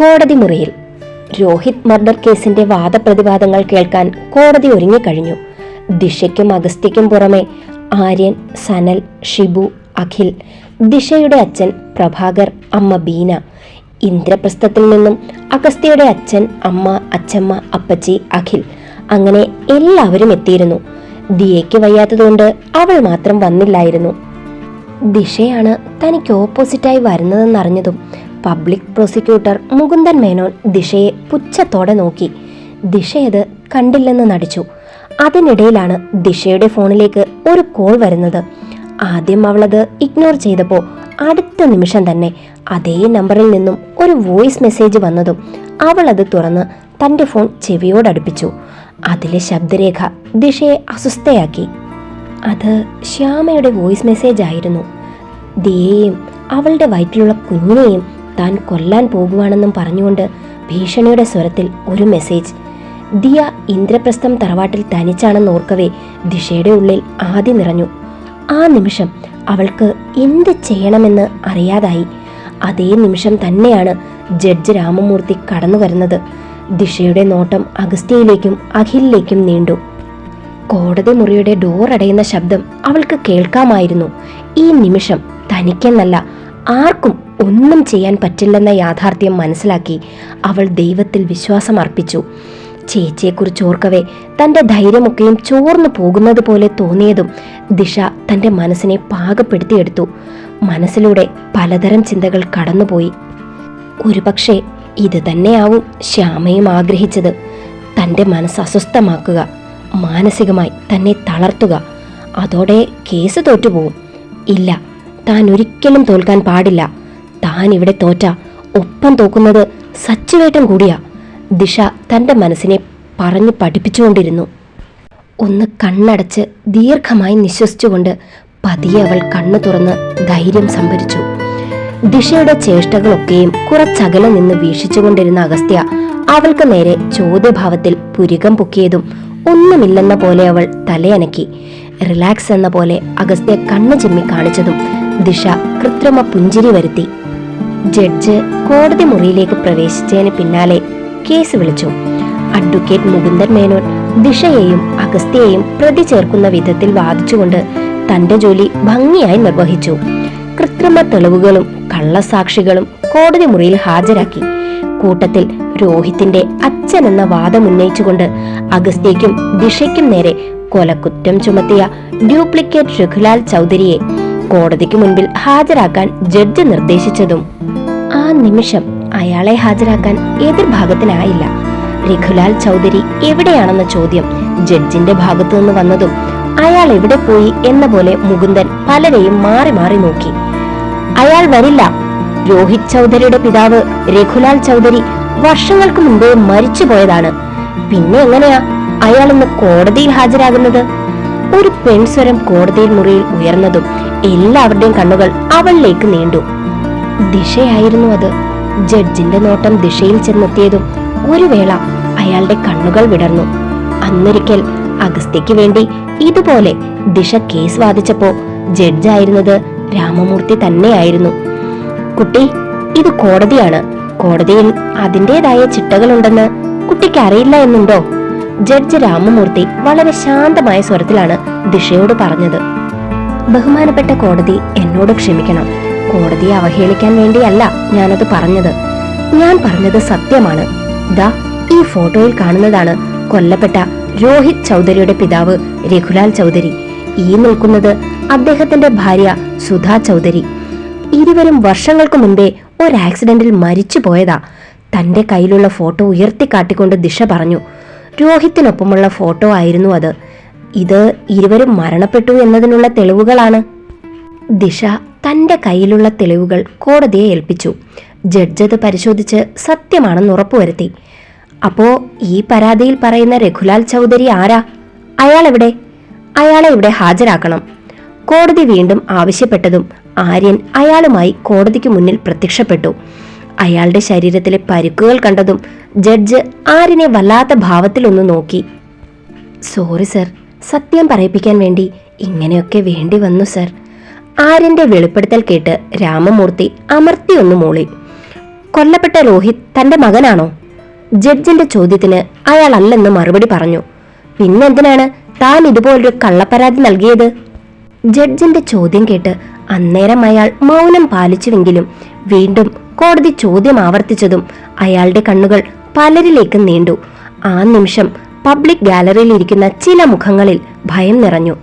കോടതി മുറിയിൽ രോഹിത് മർഡർ കേസിന്റെ വാദപ്രതിവാദങ്ങൾ കേൾക്കാൻ കോടതി ഒരുങ്ങിക്കഴിഞ്ഞു. ദിശയ്ക്കും അഗസ്ത്യയ്ക്കും പുറമെ ആര്യൻ, സനൽ, ഷിബു, അഖിൽ, ദിശയുടെ അച്ഛൻ പ്രഭാകർ, അമ്മ ബീന, ഇന്ദ്രപ്രസ്ഥത്തിൽ നിന്നും അഗസ്ത്യയുടെ അച്ഛൻ, അമ്മ, അച്ഛമ്മ, അപ്പച്ചി, അഖിൽ, അങ്ങനെ എല്ലാവരും എത്തിയിരുന്നു. ദിയയ്ക്ക് വയ്യാത്തതുകൊണ്ട് അവൾ മാത്രം വന്നില്ലായിരുന്നു. ദിശയാണ് തനിക്ക് ഓപ്പോസിറ്റായി വരുന്നതെന്നറിഞ്ഞതും പബ്ലിക് പ്രോസിക്യൂട്ടർ മുകുന്ദൻ മേനോൻ ദിശയെ പുച്ഛത്തോടെ നോക്കി. ദിശയത് കണ്ടില്ലെന്ന് നടിച്ചു. അതിനിടയിലാണ് ദിശയുടെ ഫോണിലേക്ക് ഒരു കോൾ വരുന്നത്. ആദ്യം അവളത് ഇഗ്നോർ ചെയ്തപ്പോൾ അടുത്ത നിമിഷം തന്നെ അതേ നമ്പറിൽ നിന്നും ഒരു വോയിസ് മെസ്സേജ് വന്നതും അവൾ അത് തുറന്ന് തൻ്റെ ഫോൺ ചെവിയോടടുപ്പിച്ചു. അതിലെ ശബ്ദരേഖ ദിശയെ അസ്വസ്ഥയാക്കി. അത് ശ്യാമയുടെ വോയിസ് മെസ്സേജ് ആയിരുന്നു. ദിയയെയും അവളുടെ വയറ്റിലുള്ള കുഞ്ഞിനെയും താൻ കൊല്ലാൻ പോകുവാണെന്നും പറഞ്ഞുകൊണ്ട് ഭീഷണിയുടെ സ്വരത്തിൽ ഒരു മെസ്സേജ്. ദിയ ഇന്ദ്രപ്രസ്ഥം തറവാട്ടിൽ തനിച്ചാണെന്ന് ഓർക്കവേ ദിശയുടെ ഉള്ളിൽ ആദ്യം നിറഞ്ഞു. ആ നിമിഷം അവൾക്ക് എന്ത് ചെയ്യണമെന്ന് അറിയാതായി. അതേ നിമിഷം തന്നെയാണ് ജഡ്ജ് രാമമൂർത്തി കടന്നു വരുന്നത്. ദിശയുടെ നോട്ടം അഗസ്ത്യയിലേക്കും അഖിലിലേക്കും നീണ്ടു. കോടതി മുറിയുടെ ഡോർ അടയുന്ന ശബ്ദം അവൾക്ക് കേൾക്കാമായിരുന്നു. ഈ നിമിഷം തനിക്കെന്നല്ല ആർക്കും ഒന്നും ചെയ്യാൻ പറ്റില്ലെന്ന യാഥാർത്ഥ്യം മനസ്സിലാക്കി അവൾ ദൈവത്തിൽ വിശ്വാസം അർപ്പിച്ചു. ചേച്ചിയെക്കുറിച്ച് ഓർക്കവേ തൻ്റെ ധൈര്യമൊക്കെയും ചോർന്നു പോകുന്നത് പോലെ തോന്നിയതും ദിശ തൻ്റെ മനസ്സിനെ പാകപ്പെടുത്തിയെടുത്തു. മനസ്സിലൂടെ പലതരം ചിന്തകൾ കടന്നുപോയി. ഒരുപക്ഷെ ഇത് തന്നെയാവും ശ്യാമയും ആഗ്രഹിച്ചത്. തൻ്റെ മനസ്സ് അസ്വസ്ഥമാക്കുക, മാനസികമായി തന്നെ തളർത്തുക. അതോടെ കേസ് തോറ്റുപോകും. ഇല്ല, താൻ ഒരിക്കലും തോൽക്കാൻ പാടില്ല. താൻ ഇവിടെ തോറ്റ ഒപ്പം തോക്കുന്നത് സച്ചുവേട്ടൻ കൂടിയാ. ദിശ തൻ്റെ മനസ്സിനെ പറഞ്ഞു പഠിപ്പിച്ചുകൊണ്ടിരുന്നു. ഒന്ന് കണ്ണടച്ച് ദീർഘമായി നിശ്വസിച്ചുകൊണ്ട് പതിയെ അവൾ കണ്ണു തുറന്ന് ധൈര്യം സംഭരിച്ചു. ദിശയുടെ ചേഷ്ടകളൊക്കെയും കുറച്ചകലെ നിന്ന് വീക്ഷിച്ചുകൊണ്ടിരുന്ന അഗസ്ത്യ അവൾക്ക് നേരെ ചോദ്യഭാവത്തിൽ പുരികം പൊക്കിയതും ഒന്നുമില്ലെന്ന പോലെ അവൾ തലയനക്കി. റിലാക്സ് എന്ന പോലെ അഗസ്ത്യ കണ്ണു ചിമ്മി കാണിച്ചതും ദിശ കൃത്രിമ പുഞ്ചിരി വരുത്തി. ജഡ്ജ് കോടതി മുറിയിലേക്ക് പ്രവേശിച്ചതിന് പിന്നാലെ കേസ് വിളിച്ചു. അഡ്വക്കേറ്റ് മുകുന്ദൻ മേനോൻ ദിശയെയും അഗസ്ത്യയെയും പ്രതി ചേർക്കുന്ന വിധത്തിൽ വാദിച്ചുകൊണ്ട് തന്റെ ജോലി ഭംഗിയായി നിർവഹിച്ചു. കൃത്രിമ തെളിവുകളും കള്ളസാക്ഷികളും കോടതി മുറിയിൽ ഹാജരാക്കി. കൂട്ടത്തിൽ രോഹിത്തിന്റെ അച്ഛൻ എന്ന വാദം ഉന്നയിച്ചുകൊണ്ട് അഗസ്ത്യയ്ക്കും ദിശയ്ക്കും നേരെ കൊലക്കുറ്റം ചുമത്തിയ ഡ്യൂപ്ലിക്കേറ്റ് രഘുലാൽ ചൗധരിയെ കോടതിക്ക് മുൻപിൽ ഹാജരാക്കാൻ ജഡ്ജ് നിർദ്ദേശിച്ചതും ആ നിമിഷം അയാളെ ഹാജരാക്കാൻ എതിർഭാഗത്തിനായില്ല. രഘുലാൽ ചൗധരി എവിടെയാണെന്ന ചോദ്യം ജഡ്ജിന്റെ ഭാഗത്തു നിന്ന് വന്നതും അയാൾ എവിടെ പോയി എന്ന പോലെ മുകുന്ദൻ പലരെയും മാറി മാറി നോക്കി. അയാൾ വരില്ല. രോഹിത് ചൗധരിയുടെ പിതാവ് രഘുലാൽ ചൗധരി വർഷങ്ങൾക്ക് മുമ്പേ മരിച്ചുപോയതാണ്. പിന്നെ എങ്ങനെയാ അയാൾ ഇന്ന് കോടതിയിൽ ഹാജരാകുന്നത്? ഒരു പെൺസ്വരം കോടതിയിൽ മുറിയിൽ ഉയർന്നതും എല്ലാവരുടെയും കണ്ണുകൾ അവളിലേക്ക് നീണ്ടു. ദിശയായിരുന്നു അത്. ജഡ്ജിന്റെ നോട്ടം ദിശയിൽ ചെന്നെത്തിയതും ഒരു വേള അയാളുടെ കണ്ണുകൾ വിടർന്നു. അന്നൊരിക്കൽ അഗസ്ത്യയ്ക്ക് വേണ്ടി ഇതുപോലെ ദിശ കേസ് വാദിച്ചപ്പോ ജഡ്ജായിരുന്നത് രാമമൂർത്തി തന്നെയായിരുന്നു. കുട്ടി, ഇത് കോടതിയാണ്. കോടതിയിൽ അതിൻ്റെതായ ചിട്ടകളുണ്ടെന്ന് കുട്ടിക്ക് അറിയില്ല എന്നുണ്ടോ? ജഡ്ജ് രാമമൂർത്തി വളരെ ശാന്തമായ സ്വരത്തിലാണ് ദിശയോട് പറഞ്ഞത്. ബഹുമാനപ്പെട്ട കോടതി എന്നോട് ക്ഷമിക്കണം. കോടതിയെ അവഹേളിക്കാൻ വേണ്ടിയല്ല ഞാനത് പറഞ്ഞത്. ഞാൻ പറഞ്ഞത് സത്യമാണ്. ദാ ഈ ഫോട്ടോയിൽ കാണുന്നതാണ് കൊല്ലപ്പെട്ട രോഹിത് ചൗധരിയുടെ പിതാവ് രഘുലാൽ ചൗധരി. ഈ നിൽക്കുന്നത് അദ്ദേഹത്തിന്റെ ഭാര്യ സുധാ ചൗധരി. ഇരുവരും വർഷങ്ങൾക്ക് മുൻപേ ഒരു ആക്സിഡന്റിൽ മരിച്ചു പോയതാ. തന്റെ കയ്യിലുള്ള ഫോട്ടോ ഉയർത്തിക്കാട്ടിക്കൊണ്ട് ദിശ പറഞ്ഞു. രോഹിത്തിനൊപ്പമുള്ള ഫോട്ടോ ആയിരുന്നു അത്. ഇത് ഇരുവരും മരണപ്പെട്ടു എന്നതിനുള്ള തെളിവുകളാണ്. ദിശ തന്റെ കയ്യിലുള്ള തെളിവുകൾ കോടതിയെ ഏൽപ്പിച്ചു. ജഡ്ജ് അത് പരിശോധിച്ച് സത്യമാണെന്ന് ഉറപ്പുവരുത്തി. അപ്പോ ഈ പരാതിയിൽ പറയുന്ന രഘുലാൽ ചൗധരി ആരാ? അയാളെവിടെ? അയാളെ ഇവിടെ ഹാജരാക്കണം. കോടതി വീണ്ടും ആവശ്യപ്പെട്ടതും ആര്യൻ അയാളുമായി കോടതിക്ക് മുന്നിൽ പ്രത്യക്ഷപ്പെട്ടു. അയാളുടെ ശരീരത്തിലെ പരിക്കുകൾ കണ്ടതും ജഡ്ജ് ആര്യനെ വല്ലാത്ത ഭാവത്തിലൊന്ന് നോക്കി. സോറി സർ, സത്യം പറയിപ്പിക്കാൻ വേണ്ടി ഇങ്ങനെയൊക്കെ വേണ്ടി വന്നു സർ. ആര്യന്റെ വെളിപ്പെടുത്തൽ കേട്ട് രാമമൂർത്തി അമർത്തി ഒന്ന് മൂളി. കൊല്ലപ്പെട്ട രോഹിത് തന്റെ മകനാണോ? ജഡ്ജിന്റെ ചോദ്യത്തിന് അയാൾ അല്ലെന്ന് മറുപടി പറഞ്ഞു. പിന്നെന്തിനാണ് താൻ ഇതുപോലൊരു കള്ളപ്പരാതി നൽകിയത്? ജഡ്ജിന്റെ ചോദ്യം കേട്ട് അന്നേരം അയാൾ മൗനം പാലിച്ചുവെങ്കിലും വീണ്ടും കോടതി ചോദ്യം ആവർത്തിച്ചതും അയാളുടെ കണ്ണുകൾ പലരിലേക്കും നീണ്ടു. ആ നിമിഷം പബ്ലിക് ഗാലറിയിൽ ഇരിക്കുന്ന ചില മുഖങ്ങളിൽ ഭയം നിറഞ്ഞു.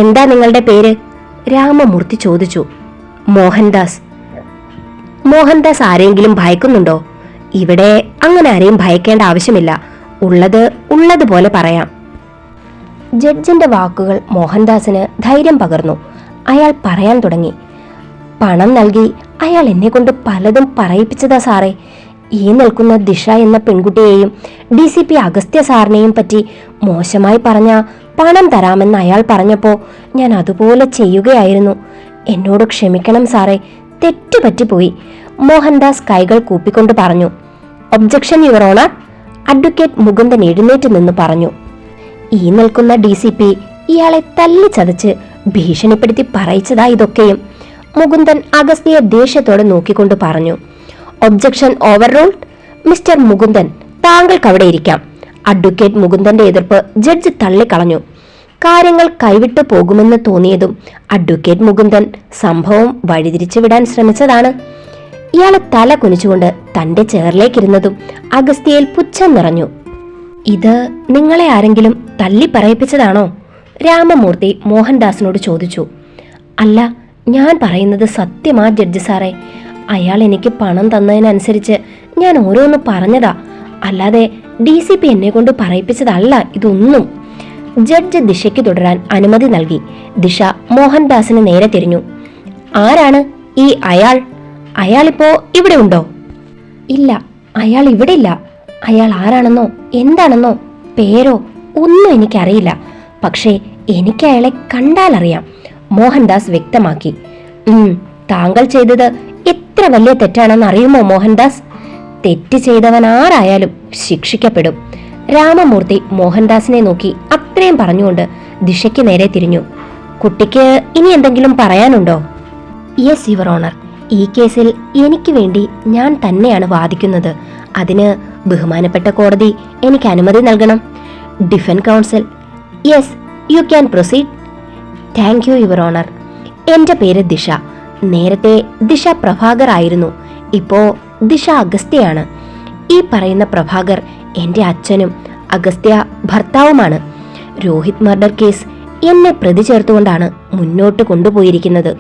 എന്താ നിങ്ങളുടെ പേര്? രാമമൂർത്തി ചോദിച്ചു. മോഹൻദാസ്. മോഹൻദാസ് ആരെങ്കിലും ഭയക്കുന്നുണ്ടോ? ഇവിടെ അങ്ങനെ ആരെയും ഭയക്കേണ്ട ആവശ്യമില്ല. ഉള്ളതുപോലെ പറയാം. ജഡ്ജിന്റെ വാക്കുകൾ മോഹൻദാസിന് ധൈര്യം പകർന്നു. അയാൾ പറയാൻ തുടങ്ങി. പണം നൽകി അയാൾ എന്നെ കൊണ്ട് പലതും പറയിപ്പിച്ചതാ സാറേ. ഈ നിൽക്കുന്ന ദിശ എന്ന പെൺകുട്ടിയെയും DCP അഗസ്ത്യ സാറിനെയും പറ്റി മോശമായി പറഞ്ഞ പണം തരാമെന്ന് അയാൾ പറഞ്ഞപ്പോ ഞാൻ അതുപോലെ ചെയ്യുകയായിരുന്നു. എന്നോട് ക്ഷമിക്കണം സാറേ, തെറ്റുപറ്റിപ്പോയി. മോഹൻദാസ് കൈകൾ കൂപ്പിക്കൊണ്ട് പറഞ്ഞു. Objection your honour. Advocate Mukundan എഴുന്നേറ്റ് നിന്ന് പറഞ്ഞു. ഈ നിൽക്കുന്ന DCP ഇയാളെ തല്ലിച്ചതച്ച് ഭീഷണിപ്പെടുത്തി പറയിച്ചതാ ഇതൊക്കെയും. മുകുന്ദൻ അഗസ്ത്യയെ ദേഷ്യത്തോടെ നോക്കിക്കൊണ്ട് പറഞ്ഞു. Objection over ruled. Mister Mukundan, താങ്കൾക്ക് അവിടെ ഇരിക്കാം. അഡ്വക്കേറ്റ് മുകുന്ദന്റെ എതിർപ്പ് ജഡ്ജ് തള്ളിക്കളഞ്ഞു. കാര്യങ്ങൾ കൈവിട്ടു പോകുമെന്ന് തോന്നിയതും അഡ്വക്കേറ്റ് മുകുന്ദൻ സംഭവം വഴിതിരിച്ചു വിടാൻ ശ്രമിച്ചതാണ്. ഇയാളെ തല കുനിച്ചുകൊണ്ട് തന്റെ ചെയറിലേക്കിരുന്നതും അഗസ്ത്യയിൽ പുച്ഛം നിറഞ്ഞു. ഇത് നിങ്ങളെ ആരെങ്കിലും തല്ലി പറയിപ്പിച്ചതാണോ? രാമമൂർത്തി മോഹൻദാസിനോട് ചോദിച്ചു. അല്ല, ഞാൻ പറയുന്നത് സത്യമാ ജഡ്ജി സാറേ. അയാൾ എനിക്ക് പണം തന്നതിനനുസരിച്ച് ഞാൻ ഓരോന്ന് പറഞ്ഞതാ, അല്ലാതെ DCP എന്നെ കൊണ്ട് പറയിപ്പിച്ചതല്ല ഇതൊന്നും. ജഡ്ജ് ദിശയ്ക്ക് തുടരാൻ അനുമതി നൽകി. ദിശ മോഹൻദാസിന് നേരെ തിരിഞ്ഞു. ആരാണ് ഈ അയാൾ? അയാളിപ്പോ ഇവിടെ ഉണ്ടോ? ഇല്ല, അയാൾ ഇവിടെ ഇല്ല. അയാൾ ആരാണെന്നോ എന്താണെന്നോ പേരോ ഒന്നും എനിക്കറിയില്ല. പക്ഷേ എനിക്ക് അയാളെ കണ്ടാലറിയാം, മോഹൻദാസ് വ്യക്തമാക്കി. താങ്കൾ ചെയ്തത് എത്ര വലിയ തെറ്റാണെന്ന് അറിയുമോ മോഹൻദാസ്? തെറ്റ് ചെയ്തവൻ ആരായാലും ശിക്ഷിക്കപ്പെടും. രാമമൂർത്തി മോഹൻദാസിനെ നോക്കി അത്രയും പറഞ്ഞുകൊണ്ട് ദിശയ്ക്ക് നേരെ തിരിഞ്ഞു. കുട്ടിക്ക് ഇനി എന്തെങ്കിലും പറയാനുണ്ടോ? Yes your honour. ഈ കേസിൽ എനിക്ക് വേണ്ടി ഞാൻ തന്നെയാണ് വാദിക്കുന്നത്. അതിന് ബഹുമാനപ്പെട്ട കോടതി എനിക്ക് അനുമതി നൽകണം. Defence council. Yes, you can proceed. Thank you your honour. എന്റെ പേര് ദിശ. നേരത്തെ ദിശ പ്രഭാകർ ആയിരുന്നു. ഇപ്പോ ദിശ അഗസ്ത്യയാണ്. ഈ പറയുന്ന പ്രഭാകർ എന്റെ അച്ഛനും അഗസ്ത്യ ഭർത്താവുമാണ്. രോഹിത് മർഡർ കേസ് എന്നെ പ്രതി ചേർത്തുകൊണ്ടാണ് മുന്നോട്ട് കൊണ്ടുപോയിരിക്കുന്നത്.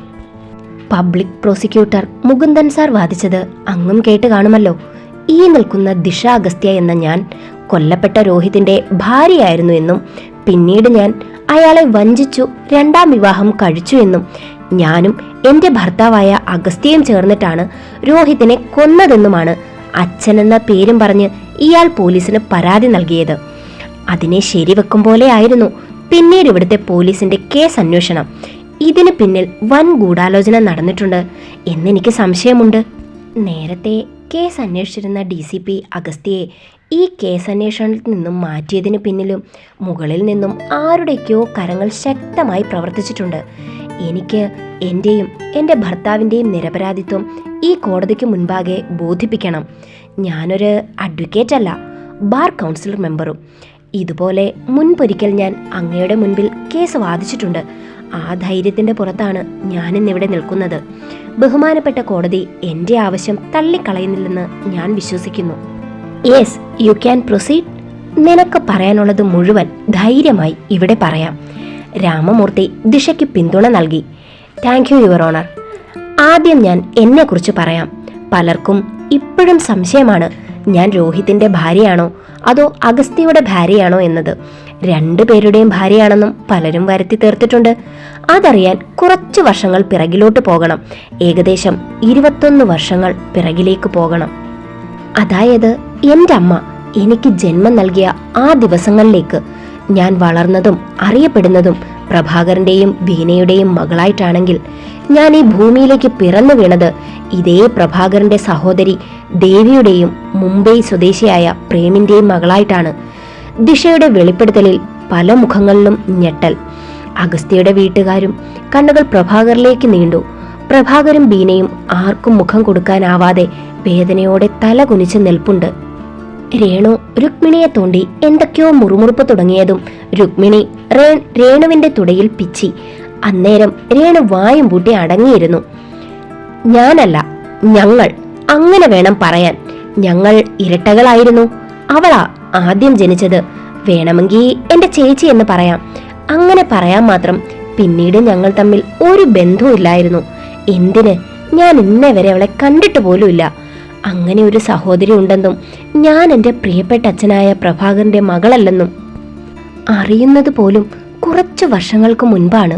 പബ്ലിക് പ്രോസിക്യൂട്ടർ മുകുന്ദൻ സാർ വാദിച്ചത് അങ്ങും കേട്ട് കാണുമല്ലോ. ഈ നിൽക്കുന്ന ദിശ അഗസ്ത്യ എന്ന ഞാൻ കൊല്ലപ്പെട്ട രോഹിതിന്റെ ഭാര്യയായിരുന്നു എന്നും പിന്നീട് ഞാൻ അയാളെ വഞ്ചിച്ചു രണ്ടാം വിവാഹം കഴിച്ചു എന്നും ഞാനും എന്റെ ഭർത്താവായ അഗസ്ത്യയും ചേർന്നിട്ടാണ് രോഹിതിനെ കൊന്നതെന്നുമാണ് അച്ഛനെന്ന പേരും പറഞ്ഞ് ഇയാൾ പോലീസിന് പരാതി നൽകിയത്. അതിനെ ശരിവെക്കും പോലെ ആയിരുന്നു പിന്നീട് ഇവിടുത്തെ പോലീസിന്റെ കേസ് അന്വേഷണം. ഇതിന് പിന്നിൽ വൻ ഗൂഢാലോചന നടന്നിട്ടുണ്ട് എന്നെനിക്ക് സംശയമുണ്ട്. നേരത്തെ കേസ് അന്വേഷിച്ചിരുന്ന DCP അഗസ്ത്യയെ ഈ കേസ് അന്വേഷണത്തിൽ നിന്നും മാറ്റിയതിന് പിന്നിലും മുകളിൽ നിന്നും ആരുടെയൊക്കെയോ കരങ്ങൾ ശക്തമായി പ്രവർത്തിച്ചിട്ടുണ്ട്. എനിക്ക് എൻ്റെയും എൻ്റെ ഭർത്താവിൻ്റെയും നിരപരാധിത്വം ഈ കോടതിക്ക് മുൻപാകെ ബോധിപ്പിക്കണം. ഞാനൊരു അഡ്വക്കേറ്റ് അല്ല, ബാർ കൗൺസിലർ മെമ്പറും. ഇതുപോലെ മുൻപൊരിക്കൽ ഞാൻ അങ്ങയുടെ മുൻപിൽ കേസ് വാദിച്ചിട്ടുണ്ട്. ആ ധൈര്യത്തിന്റെ പുറത്താണ് ഞാനിന്നിവിടെ നിൽക്കുന്നത്. ബഹുമാനപ്പെട്ട കോടതി എന്റെ ആവശ്യം തള്ളിക്കളയുന്നില്ലെന്ന് ഞാൻ വിശ്വസിക്കുന്നു. Yes, you can proceed. നിനക്ക് പറയാനുള്ളത് മുഴുവൻ ധൈര്യമായി ഇവിടെ പറയാം. രാമമൂർത്തി ദിശയ്ക്ക് പിന്തുണ നൽകി. Thank you your honour. ആദ്യം ഞാൻ എന്നെക്കുറിച്ച് പറയാം. പലർക്കും ഇപ്പോഴും സംശയമാണ് ഞാൻ രോഹിതിന്റെ ഭാര്യയാണോ അതോ അഗസ്ത്യയുടെ ഭാര്യയാണോ എന്നത്. രണ്ടുപേരുടെയും ഭാര്യയാണെന്നും പലരും വരുത്തി തീർത്തിട്ടുണ്ട്. അതറിയാൻ കുറച്ചു വർഷങ്ങൾ പിറകിലോട്ട് പോകണം. ഏകദേശം 21 വർഷങ്ങൾ പിറകിലേക്ക് പോകണം. അതായത് എൻ്റെ അമ്മ എനിക്ക് ജന്മം നൽകിയ ആ ദിവസങ്ങളിലേക്ക്. ഞാൻ വളർന്നതും അറിയപ്പെടുന്നതും പ്രഭാകരന്റെയും ബീനയുടെയും മകളായിട്ടാണെങ്കിൽ ഞാൻ ഈ ഭൂമിയിലേക്ക് പിറന്നു വീണത് ഇതേ പ്രഭാകരന്റെ സഹോദരി ദേവിയുടെയും മുംബൈ സ്വദേശിയായ പ്രേമിന്റെയും മകളായിട്ടാണ്. ദിശയുടെ വെളിപ്പെടുത്തലിൽ പല മുഖങ്ങളിലും ഞെട്ടൽ. അഗസ്ത്യയുടെ വീട്ടുകാരും കണ്ണുകൾ പ്രഭാകറിലേക്ക് നീണ്ടു. പ്രഭാകരും ബീനയും ആർക്കും മുഖം കൊടുക്കാനാവാതെ വേദനയോടെ തല കുനിച്ച് നിൽപ്പുണ്ട്. രേണു രുക്മിണിയെ തോണ്ടി എന്തൊക്കെയോ മുറുമുറുപ്പ് തുടങ്ങിയതും രുക്മിണി രേണുവിന്റെ തുടയിൽ പിച്ചി. അന്നേരം രേണു വായും പൂട്ടി അടങ്ങിയിരുന്നു. ഞാനല്ല, ഞങ്ങൾ, അങ്ങനെ വേണം പറയാൻ. ഞങ്ങൾ ഇരട്ടകളായിരുന്നു. അവളാ ആദ്യം ജനിച്ചത്. വേണമെങ്കിൽ എന്റെ ചേച്ചി എന്ന് പറയാം. അങ്ങനെ പറയാൻ മാത്രം. പിന്നീട് ഞങ്ങൾ തമ്മിൽ ഒരു ബന്ധവും ഇല്ലായിരുന്നു. എന്തിന്, ഞാൻ ഇന്നേ വരെ അവളെ കണ്ടിട്ട് പോലുമില്ല. അങ്ങനെ ഒരു സഹോദരി ഉണ്ടെന്നും ഞാൻ എൻ്റെ പ്രിയപ്പെട്ട അച്ഛനായ പ്രഭാകരന്റെ മകളല്ലെന്നും അറിയുന്നത് പോലും കുറച്ചു വർഷങ്ങൾക്ക് മുൻപാണ്.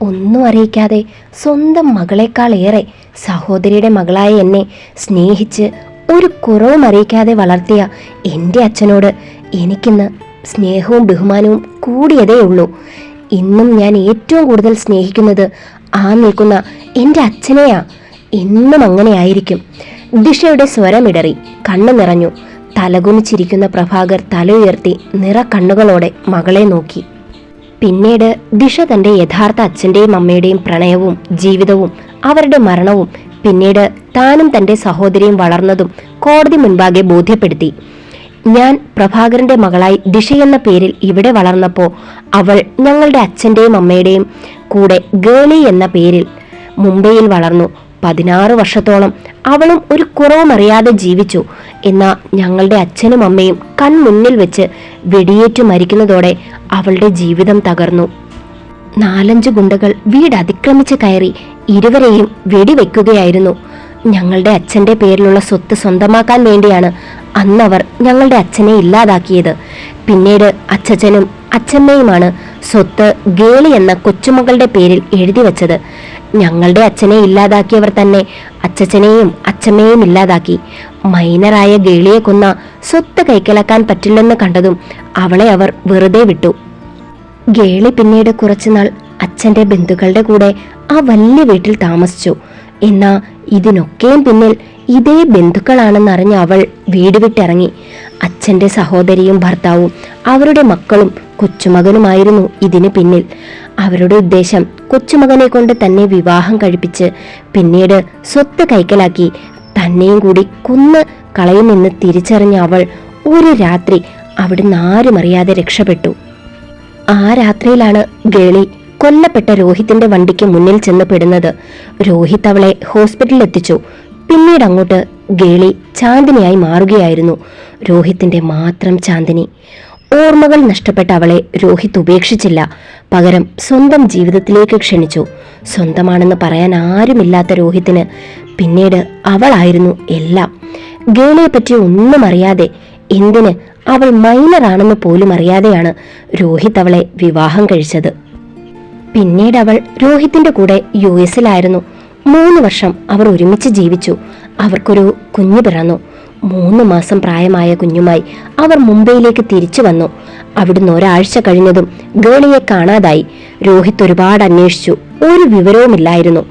ഒന്നും അറിയിക്കാതെ സ്വന്തം മകളെക്കാളേറെ സഹോദരിയുടെ മകളായ എന്നെ സ്നേഹിച്ച് ഒരു കുറവും അറിയിക്കാതെ വളർത്തിയ എൻ്റെ അച്ഛനോട് എനിക്കിന്ന് സ്നേഹവും ബഹുമാനവും കൂടിയതേ ഉള്ളൂ. ഇന്നും ഞാൻ ഏറ്റവും കൂടുതൽ സ്നേഹിക്കുന്നത് ആ നിൽക്കുന്ന എൻ്റെ അച്ഛനെയാ. എന്നും അങ്ങനെയായിരിക്കും. ദിഷയുടെ സ്വരമിടറി, കണ്ണു നിറഞ്ഞു. തലകുനിച്ചിരിക്കുന്ന പ്രഭാകർ തല ഉയർത്തി നിറക്കണ്ണുകളോടെ മകളെ നോക്കി. പിന്നീട് ദിഷ തന്റെ യഥാർത്ഥ അച്ഛന്റെയും അമ്മയുടെയും പ്രണയവും ജീവിതവും അവരുടെ മരണവും പിന്നീട് താനും തന്റെ സഹോദരിയും വളർന്നതും കോടതി മുൻപാകെ ബോധ്യപ്പെടുത്തി. ഞാൻ പ്രഭാകരന്റെ മകളായി ദിഷയെന്ന പേരിൽ ഇവിടെ വളർന്നപ്പോൾ അവൾ ഞങ്ങളുടെ അച്ഛന്റെയും അമ്മയുടെയും കൂടെ ഗേളി എന്ന പേരിൽ മുംബൈയിൽ വളർന്നു. 16 വർഷത്തോളം അവളും ഒരു കുറവും അറിയാതെ ജീവിച്ചു. എന്നാൽ ഞങ്ങളുടെ അച്ഛനും അമ്മയും കൺമുന്നിൽ വെച്ച് വെടിയേറ്റു മരിക്കുന്നതോടെ അവളുടെ ജീവിതം തകർന്നു. 4-5 ഗുണ്ടകൾ വീട് അതിക്രമിച്ച് കയറി ഇരുവരെയും വെടിവെക്കുകയായിരുന്നു. ഞങ്ങളുടെ അച്ഛന്റെ പേരിലുള്ള സ്വത്ത് സ്വന്തമാക്കാൻ വേണ്ടിയാണ് അന്നവർ ഞങ്ങളുടെ അച്ഛനെ ഇല്ലാതാക്കിയത്. പിന്നീട് അച്ഛനും അച്ഛമ്മയുമാണ് സ്വത്ത് ഗേളി എന്ന കൊച്ചുമകളുടെ പേരിൽ എഴുതി വച്ചത്. ഞങ്ങളുടെ അച്ഛനെ ഇല്ലാതാക്കിയവർ തന്നെ അച്ഛനെയും അച്ഛമ്മയെയും ഇല്ലാതാക്കി. മൈനറായ ഗേളിയെ കൊന്ന സ്വത്ത് കൈക്കലാക്കാൻ പറ്റില്ലെന്ന് കണ്ടതും അവളെ അവർ വെറുതെ വിട്ടു. ഗേളി പിന്നീട് കുറച്ചുനാൾ അച്ഛന്റെ ബന്ധുക്കളുടെ കൂടെ ആ വലിയ വീട്ടിൽ താമസിച്ചു. എന്നാ ഇതിനൊക്കെയും പിന്നിൽ ഇതേ ബന്ധുക്കളാണെന്നറിഞ്ഞ അവൾ വീട് വിട്ടിറങ്ങി. അച്ഛന്റെ സഹോദരിയും ഭർത്താവും അവരുടെ മക്കളും കൊച്ചുമകനുമായിരുന്നു ഇതിന് പിന്നിൽ. അവരുടെ ഉദ്ദേശം കൊച്ചുമകനെ കൊണ്ട് തന്നെ വിവാഹം കഴിപ്പിച്ച് പിന്നീട് സ്വത്ത് കൈക്കലാക്കി തന്നെയും കൂടി കൊന്ന് കളയുമെന്ന് തിരിച്ചറിഞ്ഞ അവൾ ഒരു രാത്രി അവിടുന്ന് ആരും അറിയാതെ രക്ഷപ്പെട്ടു. ആ രാത്രിയിലാണ് ഗേളി കൊല്ലപ്പെട്ട രോഹിത്തിന്റെ വണ്ടിക്ക് മുന്നിൽ ചെന്ന് പെടുന്നത്. രോഹിത് അവളെ ഹോസ്പിറ്റലിൽ എത്തിച്ചു. പിന്നീട് അങ്ങോട്ട് ഗേളി ചാന്ദിനിയായി മാറുകയായിരുന്നു. രോഹിത്തിന്റെ മാത്രം ചാന്ദിനി. ഓർമ്മകൾ നഷ്ടപ്പെട്ട അവളെ രോഹിത് ഉപേക്ഷിച്ചില്ല. പകരം സ്വന്തം ജീവിതത്തിലേക്ക് ക്ഷണിച്ചു. സ്വന്തമാണെന്ന് പറയാൻ ആരുമില്ലാത്ത രോഹിത്തിന് പിന്നീട് അവളായിരുന്നു എല്ലാം. ഗേളിയെപ്പറ്റി ഒന്നും അറിയാതെ, എന്തിന് അവൾ മൈനറാണെന്ന് പോലും അറിയാതെയാണ് രോഹിത് അവളെ വിവാഹം കഴിച്ചത്. പിന്നീട് അവൾ രോഹിത്തിന്റെ കൂടെ US-ലായിരുന്നു. 3 വർഷം അവർ ഒരുമിച്ച് ജീവിച്ചു. അവർക്കൊരു കുഞ്ഞു പിറന്നു. 3 മാസം പ്രായമായ കുഞ്ഞുമായി അവർ മുംബൈയിലേക്ക് തിരിച്ചു വന്നു. അവിടുന്ന് ഒരാഴ്ച കഴിഞ്ഞതും ഗേളിയെ കാണാതായി. രോഹിത് ഒരുപാട് അന്വേഷിച്ചു. ഒരു വിവരവുമില്ലായിരുന്നു.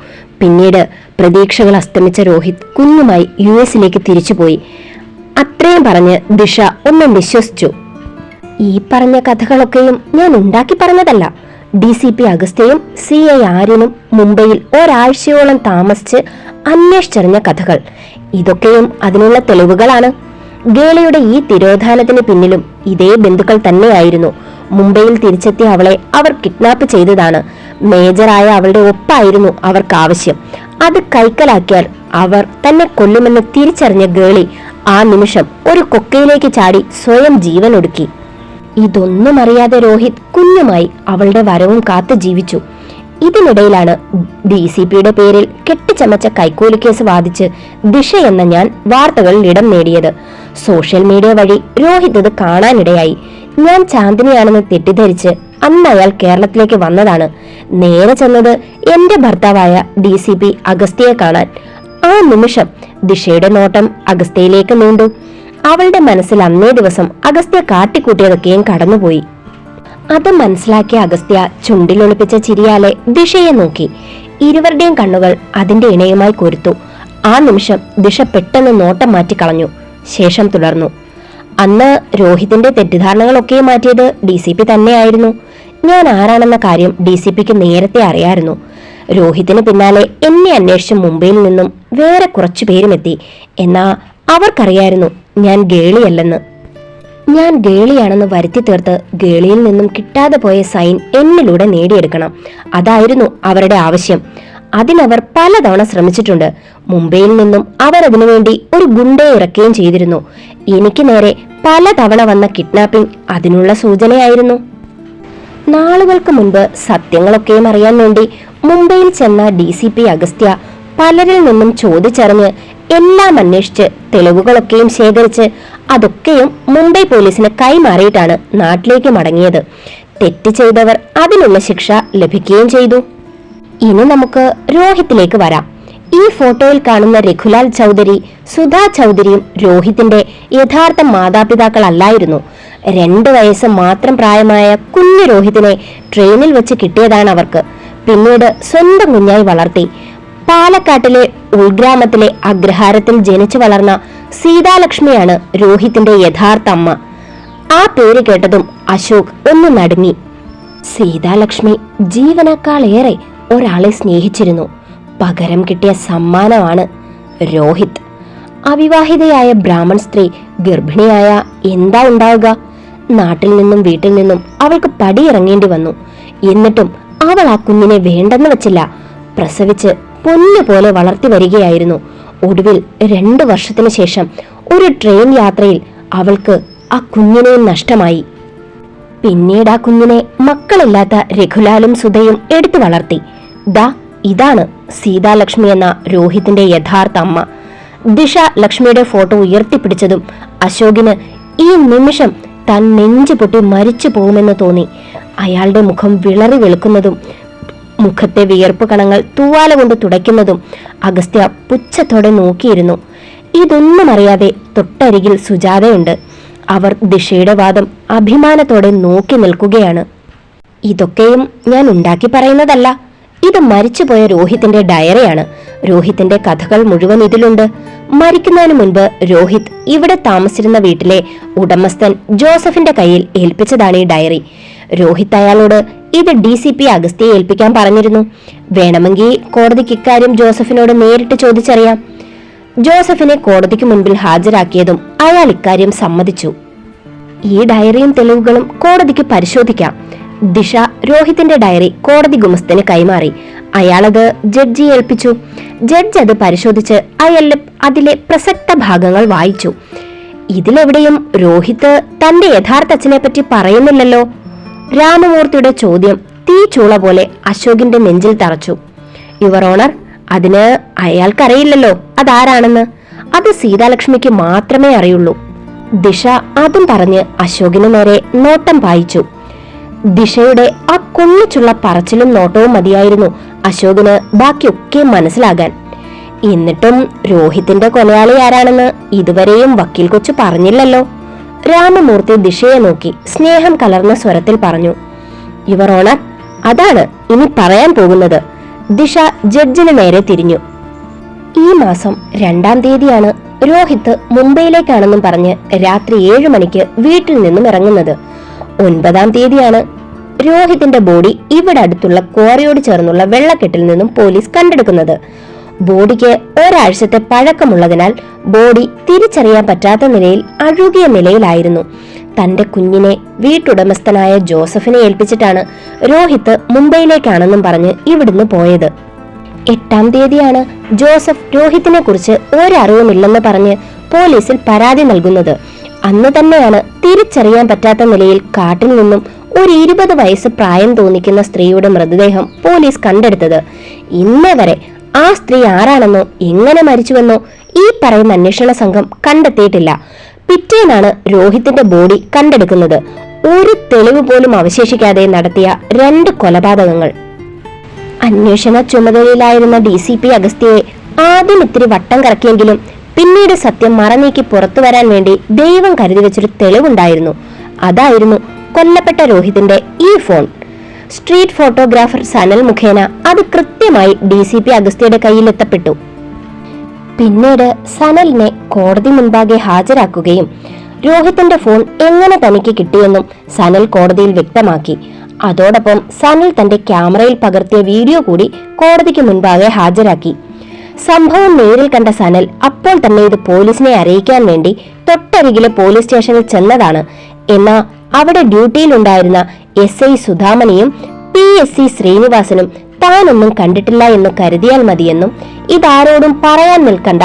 പിന്നീട് പ്രതീക്ഷകൾ അസ്തമിച്ച രോഹിത് കുഞ്ഞുമായി US-ലേക്ക് തിരിച്ചുപോയി. അത്രയും പറഞ്ഞ് ദിഷ ഒന്ന് നിശ്വസിച്ചു. ഈ പറഞ്ഞ കഥകളൊക്കെയും ഞാൻ ഉണ്ടാക്കി പറഞ്ഞതല്ല. DCP അഗസ്ത്യയും CI ആര്യനും മുംബൈയിൽ ഒരാഴ്ചയോളം താമസിച്ച് അന്വേഷിച്ചറിഞ്ഞ കഥകൾ. ഇതൊക്കെയും അതിനുള്ള തെളിവുകളാണ്. ഗേളിയുടെ ഈ തിരോധാനത്തിന് പിന്നിലും ഇതേ ബന്ധുക്കൾ തന്നെയായിരുന്നു. മുംബൈയിൽ തിരിച്ചെത്തിയ അവളെ അവർ കിഡ്നാപ്പ് ചെയ്തതാണ്. മേജറായ അവളുടെ ഒപ്പായിരുന്നു അവർക്ക് ആവശ്യം. അത് കൈക്കലാക്കിയാൽ അവർ തന്നെ കൊല്ലുമെന്ന് തിരിച്ചറിഞ്ഞ ഗേളി ആ നിമിഷം ഒരു കൊക്കയിലേക്ക് ചാടി സ്വയം ജീവനൊടുക്കി. ഇതൊന്നും അറിയാതെ രോഹിത് കുഞ്ഞുമായി അവളുടെ വരവും കാത്തു ജീവിച്ചു. ഇതിനിടയിലാണ് DCPയുടെ പേരിൽ കെട്ടിച്ചമച്ച കൈക്കൂലി കേസ് വാദിച്ച് ദിഷ എന്ന ഞാൻ വാർത്തകളിൽ ഇടം നേടിയത്. സോഷ്യൽ മീഡിയ വഴി രോഹിത് ഇത് കാണാനിടയായി. ഞാൻ ചാന്ദിനിയാണെന്ന് തെറ്റിദ്ധരിച്ച് അന്ന് അയാൾ കേരളത്തിലേക്ക് വന്നതാണ്. നേരെ ചെന്നത് എന്റെ ഭർത്താവായ DCP അഗസ്ത്യയെ കാണാൻ. ആ നിമിഷം ദിഷയുടെ നോട്ടം അഗസ്ത്യയിലേക്ക് നീണ്ടു. അവളുടെ മനസ്സിൽ അന്നേ ദിവസം അഗസ്ത്യ കാട്ടിക്കൂട്ടിയതൊക്കെയും കടന്നുപോയി. അത് മനസ്സിലാക്കിയ അഗസ്ത്യ ചുണ്ടിലൊളിപ്പിച്ച ചിരിയാലെ ദിഷയെ നോക്കി. ഇരുവരുടെയും കണ്ണുകൾ അതിന്റെ ഇണയുമായി കൊരുത്തു. ആ നിമിഷം ദിഷ പെട്ടെന്ന് നോട്ടം മാറ്റിക്കളഞ്ഞു. ശേഷം തുടർന്നു. അന്ന് രോഹിതിന്റെ തെറ്റിദ്ധാരണകളൊക്കെ മാറ്റിയത് DCP തന്നെയായിരുന്നു. ഞാൻ ആരാണെന്ന കാര്യം DCPക്ക് നേരത്തെ അറിയായിരുന്നു. രോഹിതിന് പിന്നാലെ എന്നെ അന്വേഷിച്ച് മുംബൈയിൽ നിന്നും വേറെ കുറച്ചു പേരുമെത്തി. എന്നാ അവർക്കറിയായിരുന്നു ഞാൻ ഗേളിയല്ലെന്ന്. ഞാൻ ഗേളിയാണെന്ന് വരുത്തി തീർത്ത് ഗേളിയിൽ നിന്നും കിട്ടാതെ പോയ സൈൻ എന്നിലൂടെ നേടിയെടുക്കണം. അതായിരുന്നു അവരുടെ ആവശ്യം. അതിനവർ പലതവണ ശ്രമിച്ചിട്ടുണ്ട്. മുംബൈയിൽ നിന്നും അവർ അതിനുവേണ്ടി ഒരു ഗുണ്ടയെ ഇറക്കുകയും ചെയ്തിരുന്നു. എനിക്ക് നേരെ പലതവണ വന്ന കിഡ്നാപ്പിംഗ് അതിനുള്ള സൂചനയായിരുന്നു. നാളുകൾക്ക് മുൻപ് സത്യങ്ങളൊക്കെയും അറിയാൻ വേണ്ടി മുംബൈയിൽ ചെന്ന DCP അഗസ്ത്യ പലരിൽ നിന്നും ചോദിച്ചറിഞ്ഞ് എല്ലാം അന്വേഷിച്ച് തെളിവുകളൊക്കെയും ശേഖരിച്ച് അതൊക്കെയും മുംബൈ പോലീസിന് കൈമാറിയിട്ടാണ് നാട്ടിലേക്ക് മടങ്ങിയത്. തെറ്റ് ചെയ്തവർ അതിനുള്ള ശിക്ഷ ലഭിക്കുകയും ചെയ്തു. ഇനി നമുക്ക് രോഹിത്തിലേക്ക് വരാം. ഈ ഫോട്ടോയിൽ കാണുന്ന രഘുലാൽ ചൗധരി, സുധാ ചൗധരിയും രോഹിത്തിന്റെ യഥാർത്ഥ മാതാപിതാക്കളല്ലായിരുന്നു. 2 വയസ്സ് മാത്രം പ്രായമായ കുഞ്ഞു രോഹിത്തിനെ ട്രെയിനിൽ വെച്ച് കിട്ടിയതാണ് അവർക്ക്. പിന്നീട് സ്വന്തം കുഞ്ഞായി വളർത്തി. പാലക്കാട്ടിലെ ഉൾഗ്രാമത്തിലെ അഗ്രഹാരത്തിൽ ജനിച്ചു വളർന്ന സീതാലക്ഷ്മിയാണ് രോഹിത്തിന്റെ യഥാർത്ഥ അമ്മ. ആ പേര് കേട്ടതും അശോക് ഒന്ന് നടുങ്ങി. സീതാലക്ഷ്മി ജീവനേക്കാളേറെ ഒരാളെ സ്നേഹിച്ചിരുന്നു. പകരം കിട്ടിയ സമ്മാനമാണ് രോഹിത്. അവിവാഹിതയായ ബ്രാഹ്മൺ സ്ത്രീ ഗർഭിണിയായ എന്താ ഉണ്ടാവുക? നാട്ടിൽ നിന്നും വീട്ടിൽ നിന്നും അവൾക്ക് പടിയിറങ്ങേണ്ടി വന്നു. എന്നിട്ടും അവൾ ആ കുഞ്ഞിനെ വേണ്ടെന്ന് വെച്ചില്ല. പ്രസവിച്ച് പൊന്നുപോലെ വളർത്തി വരികയായിരുന്നു. ഒടുവിൽ 2 വർഷത്തിനു ശേഷം ഒരു ട്രെയിൻ യാത്രയിൽ അവൾക്ക് ആ കുഞ്ഞിനെ നഷ്ടമായി. പിന്നീട് ആ കുഞ്ഞിനെ മക്കളില്ലാത്ത രഘുലാലും സുധയും എടുത്തു വളർത്തി. ദാ ഇതാണ് സീതാലക്ഷ്മി എന്ന രോഹിത്തിന്റെ യഥാർത്ഥ അമ്മ. ദിശ ലക്ഷ്മിയുടെ ഫോട്ടോ ഉയർത്തിപ്പിടിച്ചതും അശോകിന് ഈ നിമിഷം താൻ നെഞ്ചു പൊട്ടി മരിച്ചു പോകുമെന്ന് തോന്നി. അയാളുടെ മുഖം വിളറി വെളുക്കുന്നതും മുഖത്തെ വിയർപ്പ് കണങ്ങൾ തൂവാല കൊണ്ട് തുടയ്ക്കുന്നതും അഗസ്ത്യ പുച്ഛത്തോടെ നോക്കിയിരുന്നു. ഇതൊന്നും അറിയാതെ തൊട്ടരികിൽ സുജാതയുണ്ട്. അവർ ദിശയുടെ വാദം അഭിമാനത്തോടെ നോക്കി നിൽക്കുകയാണ്. ഇതൊക്കെയും ഞാൻ ഉണ്ടാക്കി പറയുന്നതല്ല. ഇത് മരിച്ചുപോയ രോഹിത്തിന്റെ ഡയറിയാണ്. രോഹിത്തിന്റെ കഥകൾ മുഴുവൻ ഇതിലുണ്ട്. മരിക്കുന്നതിന് മുൻപ് രോഹിത് ഇവിടെ താമസിച്ചിരുന്ന വീട്ടിലെ ഉടമസ്ഥൻ ജോസഫിന്റെ കയ്യിൽ ഏൽപ്പിച്ചതാണ് ഈ ഡയറി. രോഹിത് അയാളോട് ഇത് DCP അഗസ്ത്യയെ ഏൽപ്പിക്കാൻ പറഞ്ഞിരുന്നു. വേണമെങ്കിൽ കോടതിക്ക് ഇക്കാര്യം ജോസഫിനോട് നേരിട്ട് ചോദിച്ചറിയാം. ജോസഫിനെ കോടതിക്ക് മുൻപിൽ ഹാജരാക്കിയതും അയാൾ ഇക്കാര്യം സമ്മതിച്ചു. ഈ ഡയറിയും തെളിവുകളും കോടതിക്ക് പരിശോധിക്കാം. ദിശ രോഹിത്തിന്റെ ഡയറി കോടതി ഗുമസ്തന് കൈമാറി. അയാളത് ജഡ്ജിയെ ഏൽപ്പിച്ചു. ജഡ്ജ് അത് പരിശോധിച്ച് അതിലെ പ്രസക്ത ഭാഗങ്ങൾ വായിച്ചു. ഇതിലെവിടെയും രോഹിത് തന്റെ യഥാർത്ഥ അച്ഛനെ പറ്റി പറയുന്നില്ലല്ലോ. രാമമൂർത്തിയുടെ ചോദ്യം തീച്ചൂള പോലെ അശോകിന്റെ നെഞ്ചിൽ തറച്ചു. യുവർ ഓണർ, അതിന് അയാൾക്കറിയില്ലല്ലോ അതാരാണെന്ന്. അത് സീതാലക്ഷ്മിക്ക് മാത്രമേ അറിയുള്ളൂ. ദിശ അതും പറഞ്ഞ് അശോകിന് നേരെ നോട്ടം പായിച്ചു. ദിശയുടെ ആ കൊള്ളിച്ചുള്ള പറച്ചിലും നോട്ടവും മതിയായിരുന്നു അശോകിന് ബാക്കിയൊക്കെ മനസ്സിലാകാൻ. എന്നിട്ടും രോഹിത്തിന്റെ കൊലയാളി ആരാണെന്ന് ഇതുവരെയും വക്കീൽ കൊച്ചു പറഞ്ഞില്ലല്ലോ. രാമമൂർത്തി ദിശയെ നോക്കി സ്നേഹം കലർന്ന സ്വരത്തിൽ പറഞ്ഞു. യുവർ ഓണർ, അതാണ് ഇനി പറയാൻ പോകുന്നത്. ദിശ ജഡ്ജിന് നേരെ തിരിഞ്ഞു. ഈ മാസം 2-ാം തീയതിയാണ് രോഹിത് മുംബൈയിലേക്കാണെന്നും പറഞ്ഞ് രാത്രി 7 മണിക്ക് വീട്ടിൽ നിന്നും ഇറങ്ങുന്നത്. 9-ാം തീയതിയാണ് രോഹിത്തിന്റെ ബോഡി ഇവിടെ അടുത്തുള്ള ക്വാറിയോട് ചേർന്നുള്ള വെള്ളക്കെട്ടിൽ നിന്നും പോലീസ് കണ്ടെടുക്കുന്നത്. ബോഡിക്ക് ഒരാഴ്ചത്തെ പഴക്കമുള്ളതിനാൽ ബോഡി തിരിച്ചറിയാൻ പറ്റാത്ത നിലയിൽ അഴുകിയ നിലയിലായിരുന്നു. തന്റെ കുഞ്ഞിനെ വീട്ടുടമസ്ഥനായ ജോസഫിനെ ഏൽപ്പിച്ചിട്ടാണ് രോഹിത് മുംബൈയിലേക്കാണെന്നും പറഞ്ഞ് ഇവിടുന്ന് പോയത്. 8-ാം തീയതിയാണ് ജോസഫ് രോഹിത്തിനെ കുറിച്ച് ഒരറിവുമില്ലെന്ന് പറഞ്ഞ് പോലീസിൽ പരാതി നൽകുന്നത്. അന്ന് തന്നെയാണ് തിരിച്ചറിയാൻ പറ്റാത്ത നിലയിൽ കാട്ടിൽ നിന്നും ഒരു 20 വയസ്സ് പ്രായം തോന്നിക്കുന്ന സ്ത്രീയുടെ മൃതദേഹം പോലീസ് കണ്ടെടുത്തത്. ഇന്നേ വരെ ആ സ്ത്രീ ആരാണെന്നോ എങ്ങനെ മരിച്ചുവെന്നോ ഈ പറയുന്ന അന്വേഷണ സംഘം കണ്ടെത്തിയിട്ടില്ല. പിറ്റേന്നാണ് രോഹിത്തിന്റെ ബോഡി കണ്ടെടുക്കുന്നത്. ഒരു തെളിവ് പോലും അവശേഷിക്കാതെ നടത്തിയ 2 കൊലപാതകങ്ങൾ. അന്വേഷണ ചുമതലയിലായിരുന്ന DCP അഗസ്ത്യയെ ആദ്യം ഇത്തിരി വട്ടം കറക്കിയെങ്കിലും പിന്നീട് സത്യം മറനീക്കി പുറത്തു വരാൻ വേണ്ടി ദൈവം കരുതി വെച്ചൊരു തെളിവുണ്ടായിരുന്നു. അതായിരുന്നു കൊല്ലപ്പെട്ട രോഹിത്തിന്റെ ഈ ഫോൺ. സ്ട്രീറ്റ് ഫോട്ടോഗ്രാഫർ സനൽ മുഖേന അത് കൃത്യമായി DCP അഗസ്ത്യയുടെ കയ്യിലെത്തപ്പെട്ടു. പിന്നീട് സനലിനെ കോടതി മുൻപാകെ ഹാജരാക്കുകയും രോഹിത്തിന്റെ ഫോൺ എങ്ങനെ തനിക്ക് കിട്ടിയെന്നും സനൽ കോടതിയിൽ വ്യക്തമാക്കി. അതോടൊപ്പം സനൽ തന്റെ ക്യാമറയിൽ പകർത്തിയ വീഡിയോ കൂടി കോടതിക്ക് മുൻപാകെ ഹാജരാക്കി. സംഭവം നേരിൽ കണ്ട സനൽ അപ്പോൾ തന്നെ ഇത് പോലീസിനെ അറിയിക്കാൻ വേണ്ടി തൊട്ടരികിലെ പോലീസ് സ്റ്റേഷനിൽ ചെന്നതാണ്. എന്നാൽ അവിടെ ഡ്യൂട്ടിയിലുണ്ടായിരുന്ന SI സുധാമണിയും PSC ശ്രീനിവാസനും താനൊന്നും കണ്ടിട്ടില്ല എന്ന് കരുതിയാൽ മതിയെന്നും ഇതാരോടും പറയാൻ നിൽക്കണ്ട,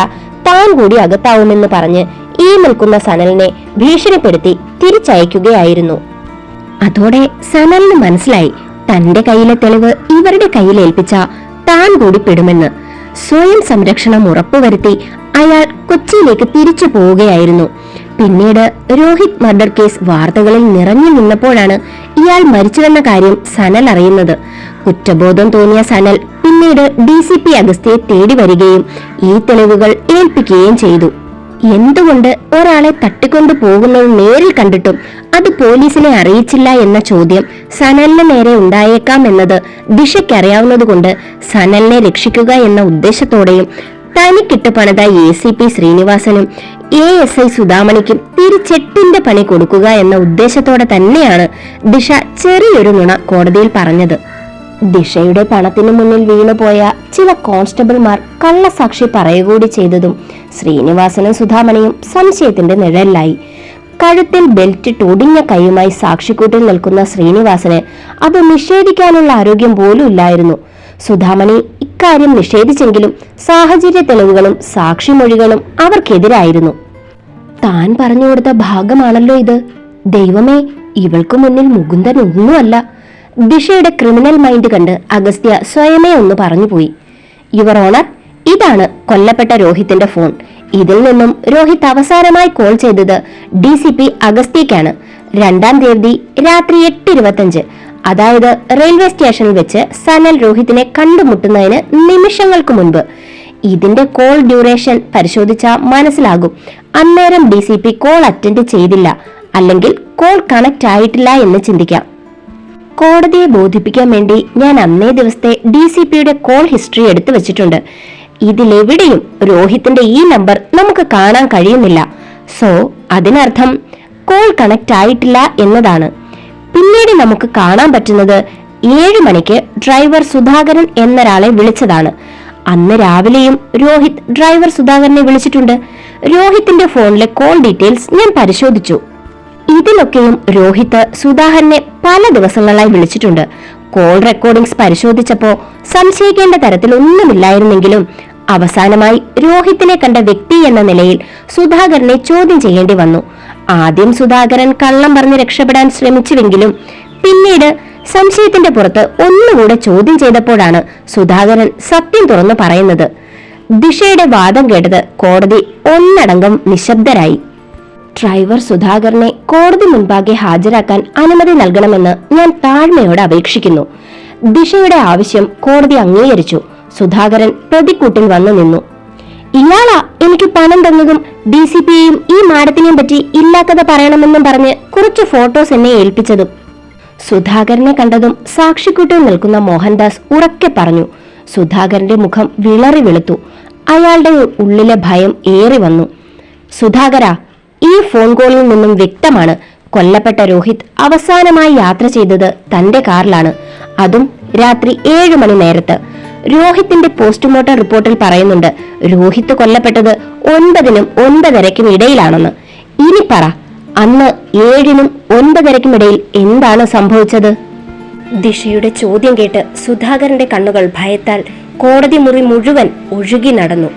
താൻ കൂടി അകത്താവുമെന്ന് പറഞ്ഞ് ഈ നിൽക്കുന്ന സനലിനെ ഭീഷണിപ്പെടുത്തി തിരിച്ചയക്കുകയായിരുന്നു. അതോടെ സനലിന് മനസ്സിലായി തന്റെ കയ്യിലെ തെളിവ് ഇവരുടെ കയ്യിലേൽപ്പിച്ച താൻ കൂടി പെടുമെന്ന്. സ്വയം സംരക്ഷണം ഉറപ്പുവരുത്തി അയാൾ കൊച്ചിയിലേക്ക് തിരിച്ചു പോവുകയായിരുന്നു. പിന്നീട് രോഹിത് മർഡർ കേസ് വാർത്തകളിൽ നിറഞ്ഞു നിന്നപ്പോഴാണ് ഇയാൾ മരിച്ചുവെന്ന കാര്യം സനൽ അറിയുന്നത്. കുറ്റബോധം തോന്നിയ സനൽ പിന്നീട് DCP അഗസ്ത്യയെ തേടി വരികയും ഈ തെളിവുകൾ ഏൽപ്പിക്കുകയും ചെയ്തു. എന്തുകൊണ്ട് ഒരാളെ തട്ടിക്കൊണ്ടു പോകുന്നത് നേരിൽ കണ്ടിട്ടും അത് പോലീസിനെ അറിയിച്ചില്ല എന്ന ചോദ്യം സനലിന് നേരെ ഉണ്ടായേക്കാം എന്നത് ദിശയ്ക്കറിയാവുന്നതുകൊണ്ട് സനലിനെ രക്ഷിക്കുക എന്ന ഉദ്ദേശത്തോടെയും തനിക്കിട്ട് പണിത ACP ശ്രീനിവാസനും ASI സുധാമണിക്കും തിരിച്ചെട്ടിന്റെ പണി കൊടുക്കുക എന്ന ഉദ്ദേശത്തോടെ തന്നെയാണ് ദിശ ചെറിയൊരു നുണ കോടതിയിൽ പറഞ്ഞത്. ദിശയുടെ പണത്തിനു മുന്നിൽ വീണുപോയ ചില കോൺസ്റ്റബിൾമാർ കള്ളസാക്ഷി പറയുകൂടി ചെയ്തതും ശ്രീനിവാസനും സുധാമണിയും സംശയത്തിന്റെ നിഴലിലായി. കഴുത്തിൽ ബെൽറ്റിട്ട് ഒടിഞ്ഞ കൈയുമായി സാക്ഷിക്കൂട്ടിൽ നിൽക്കുന്ന ശ്രീനിവാസന് അത് നിഷേധിക്കാനുള്ള ആരോഗ്യം പോലും ഇല്ലായിരുന്നു. സുധാമണി ഇക്കാര്യം നിഷേധിച്ചെങ്കിലും സാഹചര്യ തെളിവുകളും സാക്ഷിമൊഴികളും അവർക്കെതിരായിരുന്നു. താൻ പറഞ്ഞുകൊടുത്ത ഭാഗമാണല്ലോ ഇത്. ദൈവമേ, ഇവൾക്ക് മുന്നിൽ മുകുന്ദൻ ഒന്നുമല്ല. ദിശയുടെ ക്രിമിനൽ മൈൻഡ് കണ്ട് അഗസ്ത്യ സ്വയമേ ഒന്ന് പറഞ്ഞുപോയി. യുവർ ഓണർ, ഇതാണ് കൊല്ലപ്പെട്ട രോഹിത്തിന്റെ ഫോൺ. ഇതിൽ നിന്നും രോഹിത് അവസാനമായി കോൾ ചെയ്തത് DCP അഗസ്ത്യക്കാണ്. 2-ാം തീയതി രാത്രി 8:25, അതായത് റെയിൽവേ സ്റ്റേഷനിൽ വെച്ച് സനൽ രോഹിത്തിനെ കണ്ടുമുട്ടുന്നതിന് നിമിഷങ്ങൾക്ക് മുൻപ്. ഇതിന്റെ കോൾ ഡ്യൂറേഷൻ പരിശോധിച്ചാൽ മനസ്സിലാകും അന്നേരം DCP കോൾ അറ്റൻഡ് ചെയ്തില്ല, അല്ലെങ്കിൽ കോൾ കണക്ട് ആയിട്ടില്ല എന്ന് ചിന്തിക്കാം. കോടതിയെ ബോധിപ്പിക്കാൻ വേണ്ടി ഞാൻ അന്നേ ദിവസത്തെ DCPയുടെ കോൾ ഹിസ്റ്ററി എടുത്തു വെച്ചിട്ടുണ്ട്. ഇതിലെവിടെയും രോഹിത്തിന്റെ ഈ നമ്പർ നമുക്ക് കാണാൻ കഴിയുന്നില്ല. സോ അതിനർത്ഥം കോൾ കണക്ട് ആയിട്ടില്ല എന്നതാണ്. പിന്നീട് നമുക്ക് കാണാൻ പറ്റുന്നത് 7 മണിക്ക് ഡ്രൈവർ സുധാകരൻ എന്നൊരാളെ വിളിച്ചതാണ്. അന്ന് രാവിലെയും രോഹിത് ഡ്രൈവർ സുധാകരനെ വിളിച്ചിട്ടുണ്ട്. രോഹിത്തിന്റെ ഫോണിലെ കോൾ ഡീറ്റെയിൽസ് ഞാൻ പരിശോധിച്ചു. ഇതിലൊക്കെയും രോഹിത് സുധാകരനെ പല ദിവസങ്ങളായി വിളിച്ചിട്ടുണ്ട്. കോൾ റെക്കോർഡിംഗ്സ് പരിശോധിച്ചപ്പോ സംശയിക്കേണ്ട തരത്തിൽ ഒന്നുമില്ലായിരുന്നെങ്കിലും അവസാനമായി രോഹിത്തിനെ കണ്ട വ്യക്തി എന്ന നിലയിൽ സുധാകരനെ ചോദ്യം ചെയ്യേണ്ടി വന്നു. ആദ്യം സുധാകരൻ കള്ളം പറഞ്ഞ് രക്ഷപ്പെടാൻ ശ്രമിച്ചുവെങ്കിലും പിന്നീട് സംശയത്തിന്റെ പുറത്ത് ഒന്നുകൂടെ ചോദ്യം ചെയ്തപ്പോഴാണ് സുധാകരൻ സത്യം തുറന്നു പറയുന്നത്. ദിശയുടെ വാദം കേട്ടത് കോടതി ഒന്നടങ്കം നിശബ്ദരായി. ഡ്രൈവർ സുധാകരനെ കോടതി മുൻപാകെ ഹാജരാക്കാൻ അനുമതി നൽകണമെന്ന് ഞാൻ താഴ്മയോടെ അപേക്ഷിക്കുന്നു. ദിശയുടെ ആവശ്യം കോടതി അംഗീകരിച്ചു. സുധാകരൻ പ്രതിക്കൂട്ടിൽ വന്നു നിന്നു. ഇയാളാ എനിക്ക് പണം തന്നതും DCPയെയും ഈ മാഡത്തിനെയും പറ്റി ഇല്ലാത്തത് പറയണമെന്നും പറഞ്ഞ് കുറച്ച് ഫോട്ടോസ് എന്നെ ഏൽപ്പിച്ചതും. സുധാകരനെ കണ്ടതും സാക്ഷിക്കൂട്ടിൽ നിൽക്കുന്ന മോഹൻദാസ് ഉറക്കെ പറഞ്ഞു. സുധാകരന്റെ മുഖം വിളറി വെളുത്തു. അയാളുടെ ഉള്ളിലെ ഭയം ഏറി വന്നു. സുധാകര, ഈ ഫോൺ കോളിൽ നിന്നും വ്യക്തമാണ് കൊല്ലപ്പെട്ട രോഹിത് അവസാനമായി യാത്ര ചെയ്തത് തന്റെ കാറിലാണ്. അതും രാത്രി 7 മണി നേരത്ത്. രോഹിത്തിന്റെ പോസ്റ്റ്മോർട്ടം റിപ്പോർട്ടിൽ പറയുന്നുണ്ട് രോഹിത് കൊല്ലപ്പെട്ടത് 9-നും 9:30-ക്കും ഇടയിലാണെന്ന്. ഇനി പറ, അന്ന് 7-നും 9:30-ക്കും ഇടയിൽ എന്താണ് സംഭവിച്ചത്? ദിശയുടെ ചോദ്യം കേട്ട് സുധാകരന്റെ കണ്ണുകൾ ഭയത്താൽ കോടതി മുറി മുഴുവൻ ഒഴുകി നടന്നു.